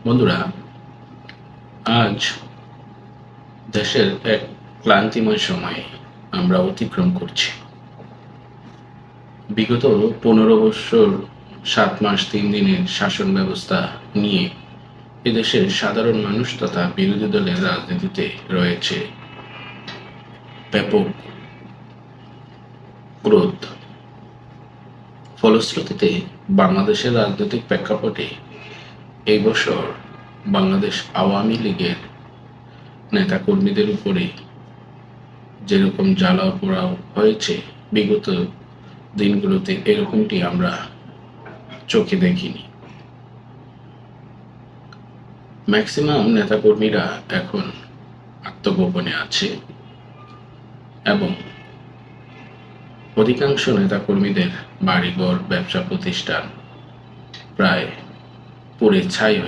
বন্ধুরা, আজ দেশের এক ক্লান্তিময় সময় আমরা অতিক্রম করছি। বিগত 15 বছর 7 মাস 3 দিনের শাসন ব্যবস্থা নিয়ে এদেশের সাধারণ মানুষ তথা বিরোধী দলের রাজনীতিতে রয়েছে ব্যাপক ক্রোধ। ফলশ্রুতিতে বাংলাদেশের রাজনৈতিক প্রেক্ষাপটে এই বছর বাংলাদেশ আওয়ামী লীগের নেতাকর্মীদের উপরে যেরকম জ্বালাও পোড়াও হয়েছে, বিগত দিনগুলোতে এরকমটি আমরা চোখে দেখিনি। ম্যাক্সিমাম নেতাকর্মীরা এখন আত্মগোপনে আছে এবং অধিকাংশ নেতাকর্মীদের বাড়িঘর, ব্যবসা প্রতিষ্ঠান প্রায় পুড়ে ছাই